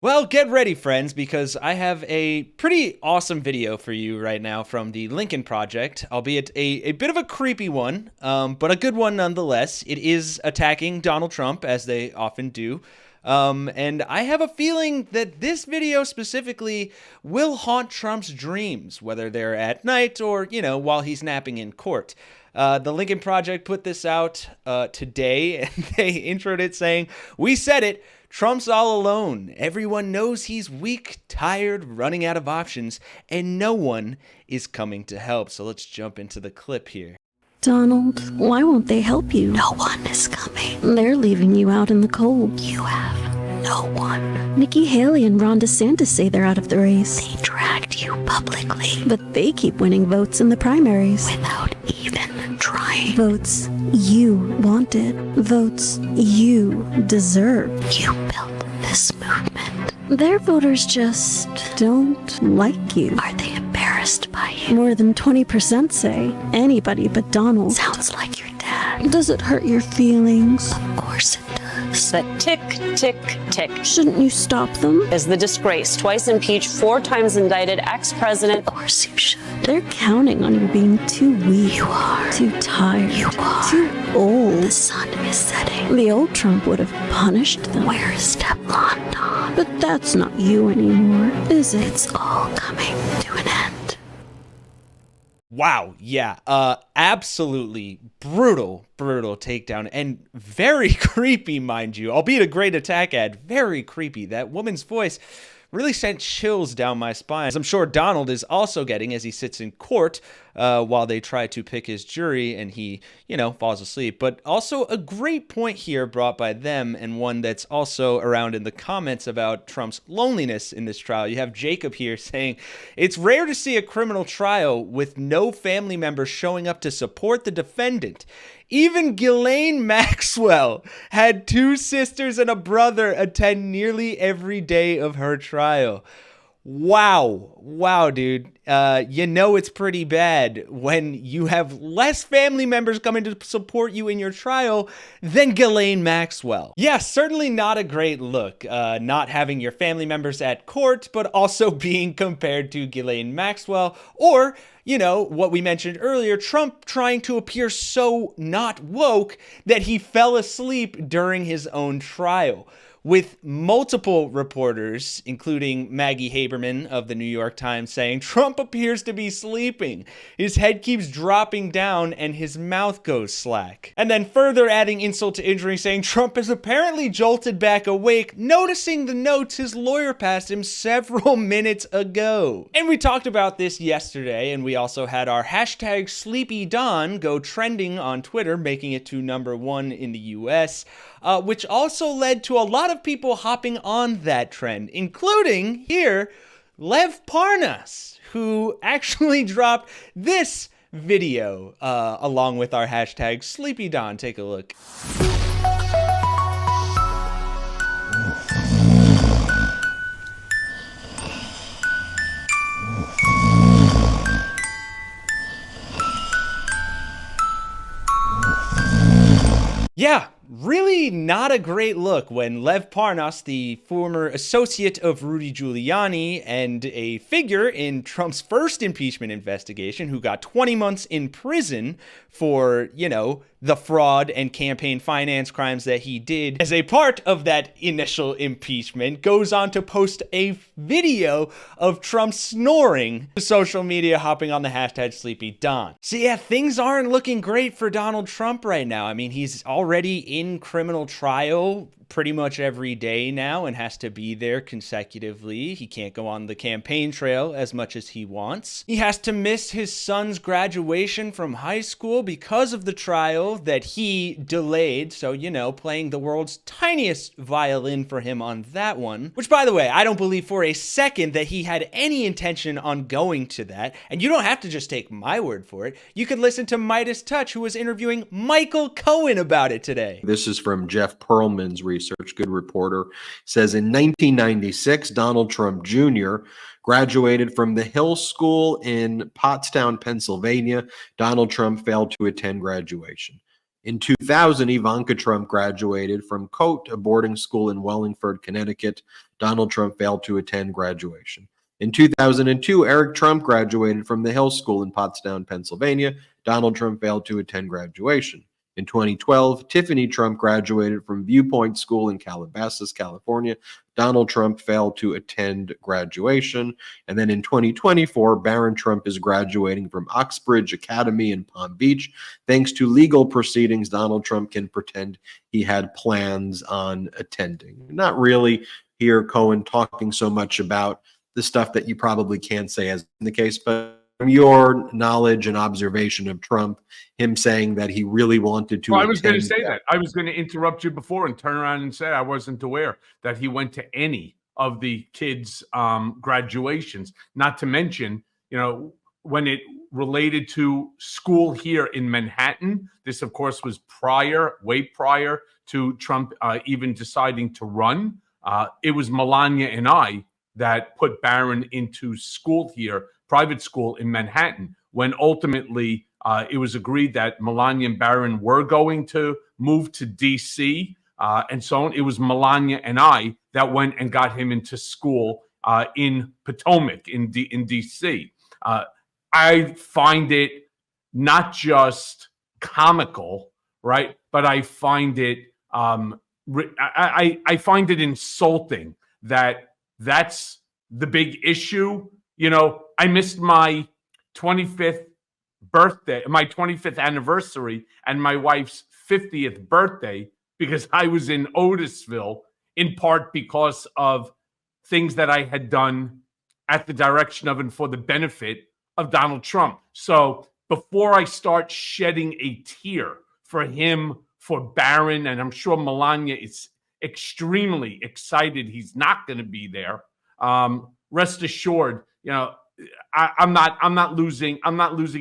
Well, get ready, friends, because I have a pretty awesome video for you right now from the Lincoln Project, albeit a bit of a creepy one, but a good one nonetheless. It is attacking Donald Trump, as they often do. And I have a feeling that this video specifically will haunt Trump's dreams, whether they're at night or, while he's napping in court. The Lincoln Project put this out today, and they introed it saying, "We said it. Trump's all alone. Everyone knows he's weak, tired, running out of options, and no one is coming to help." So let's jump into the clip here. Donald, why won't they help you? No one is coming. They're leaving you out in the cold. You have no one. Nikki Haley and Ron DeSantis say they're out of the race. They dragged you publicly. But they keep winning votes in the primaries. Without even trying. Votes you wanted. Votes you deserve. You built this movement. Their voters just don't like you. Are they embarrassed by you? More than 20% say anybody but Donald. Sounds like your dad. Does it hurt your feelings? Of course it does. But tick, tick, tick. Shouldn't you stop them? Is the disgrace, twice impeached, 4 times indicted ex-president. Of course you should. They're counting on you being too weak. You are. Too tired. You are. Too old. The sun is setting. The old Trump would have punished them. Where is Teflon Don? But that's not you anymore, is it? It's all coming to an end. Wow, yeah, absolutely brutal takedown, and very creepy, mind you, albeit a great attack ad, very creepy. That woman's voice really sent chills down my spine, as I'm sure Donald is also getting as he sits in court while they try to pick his jury and he, falls asleep. But also a great point here brought by them, and one that's also around in the comments about Trump's loneliness in this trial. You have Jacob here saying, "It's rare to see a criminal trial with no family members showing up to support the defendant. Even Ghislaine Maxwell had 2 sisters and a brother attend nearly every day of her trial." Wow, dude. It's pretty bad when you have less family members coming to support you in your trial than Ghislaine Maxwell. Yeah, certainly not a great look, not having your family members at court, but also being compared to Ghislaine Maxwell, or what we mentioned earlier, Trump trying to appear so not woke that he fell asleep during his own trial, with multiple reporters, including Maggie Haberman of the New York Times, saying Trump appears to be sleeping. His head keeps dropping down and his mouth goes slack. And then further adding insult to injury, saying Trump is apparently jolted back awake, noticing the notes his lawyer passed him several minutes ago. And we talked about this yesterday, and we also had our hashtag SleepyDon go trending on Twitter, making it to #1 in the US. Which also led to a lot of people hopping on that trend, including here, Lev Parnas, who actually dropped this video along with our hashtag SleepyDon. Take a look. Yeah, really not a great look when Lev Parnas, the former associate of Rudy Giuliani and a figure in Trump's first impeachment investigation, who got 20 months in prison for, the fraud and campaign finance crimes that he did as a part of that initial impeachment, goes on to post a video of Trump snoring to social media, hopping on the hashtag SleepyDon. So yeah, things aren't looking great for Donald Trump right now. I mean, he's already in criminal trial pretty much every day now and has to be there consecutively. He can't go on the campaign trail as much as he wants. He has to miss his son's graduation from high school because of the trial that he delayed. So, playing the world's tiniest violin for him on that one. Which, by the way, I don't believe for a second that he had any intention on going to that. And you don't have to just take my word for it. You could listen to Midas Touch, who was interviewing Michael Cohen about it today. This is from Jeff Pearlman's research, good reporter. Says in 1996, Donald Trump Jr. graduated from the Hill School in Pottstown, Pennsylvania. Donald Trump failed to attend graduation. In 2000, Ivanka Trump graduated from Cote, a boarding school in Wallingford, Connecticut. Donald Trump failed to attend graduation. In 2002, Eric Trump graduated from the Hill School in Pottstown, Pennsylvania. Donald Trump failed to attend graduation. In 2012, Tiffany Trump graduated from Viewpoint School in Calabasas, California. Donald Trump failed to attend graduation. And then in 2024, Barron Trump is graduating from Oxbridge Academy in Palm Beach. Thanks to legal proceedings, Donald Trump can pretend he had plans on attending. Not really hear Cohen talking so much about the stuff that you probably can't say as in the case, but from your knowledge and observation of Trump, him saying that he really wanted to. Well, I was going to say that. I was going to interrupt you before and turn around and say I wasn't aware that he went to any of the kids' graduations. Not to mention, when it related to school here in Manhattan, this, of course, was way prior to Trump even deciding to run. It was Melania and I that put Barron into school here, private school in Manhattan, when ultimately it was agreed that Melania and Barron were going to move to D.C. And so on. It was Melania and I that went and got him into school in Potomac in D.C. I find it not just comical, right? But I find it I find it insulting that that's the big issue. I missed my 25th birthday, my 25th anniversary, and my wife's 50th birthday because I was in Otisville, in part because of things that I had done at the direction of and for the benefit of Donald Trump. So before I start shedding a tear for him, for Barron, and I'm sure Melania is extremely excited he's not going to be there. Rest assured, I'm not losing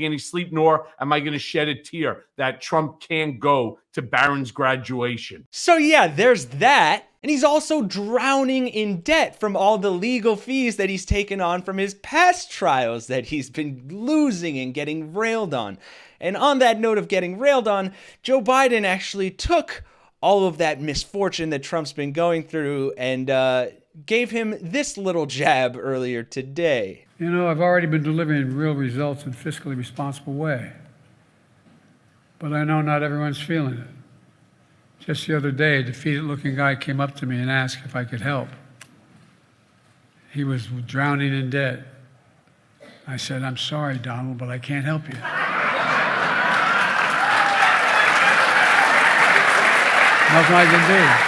any sleep, nor am I going to shed a tear that Trump can't go to Barron's graduation. So yeah, there's that. And he's also drowning in debt from all the legal fees that he's taken on from his past trials that he's been losing and getting railed on. And on that note of getting railed on, Joe Biden actually took all of that misfortune that Trump's been going through and gave him this little jab earlier today. I've already been delivering real results in a fiscally responsible way. But I know not everyone's feeling it. Just the other day, a defeated-looking guy came up to me and asked if I could help. He was drowning in debt. I said, "I'm sorry, Donald, but I can't help you." Nothing I can do.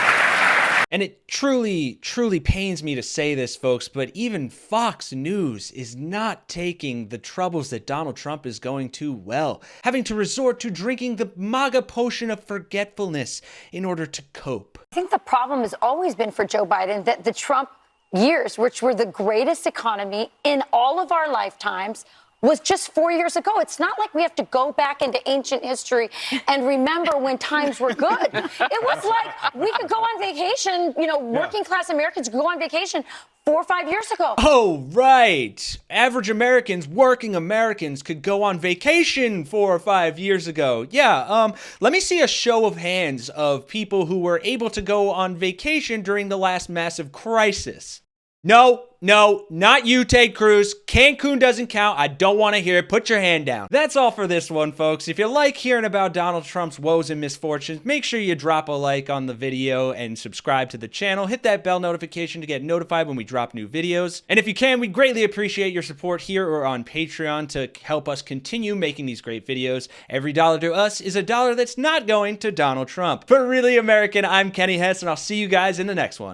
And it truly, truly pains me to say this, folks, but even Fox News is not taking the troubles that Donald Trump is going to well, having to resort to drinking the MAGA potion of forgetfulness in order to cope. I think the problem has always been for Joe Biden that the Trump years, which were the greatest economy in all of our lifetimes, was just 4 years ago. It's not like we have to go back into ancient history and remember when times were good. It was like we could go on vacation, working class Americans could go on vacation 4 or 5 years ago. Oh, right. Average Americans, working Americans could go on vacation 4 or 5 years ago. Yeah, let me see a show of hands of people who were able to go on vacation during the last massive crisis. No, not you, Ted Cruz. Cancun doesn't count. I don't want to hear it. Put your hand down. That's all for this one, folks. If you like hearing about Donald Trump's woes and misfortunes, make sure you drop a like on the video and subscribe to the channel. Hit that bell notification to get notified when we drop new videos. And if you can, we'd greatly appreciate your support here or on Patreon to help us continue making these great videos. Every dollar to us is a dollar that's not going to Donald Trump. For Really American, I'm Kenny Hesse, and I'll see you guys in the next one.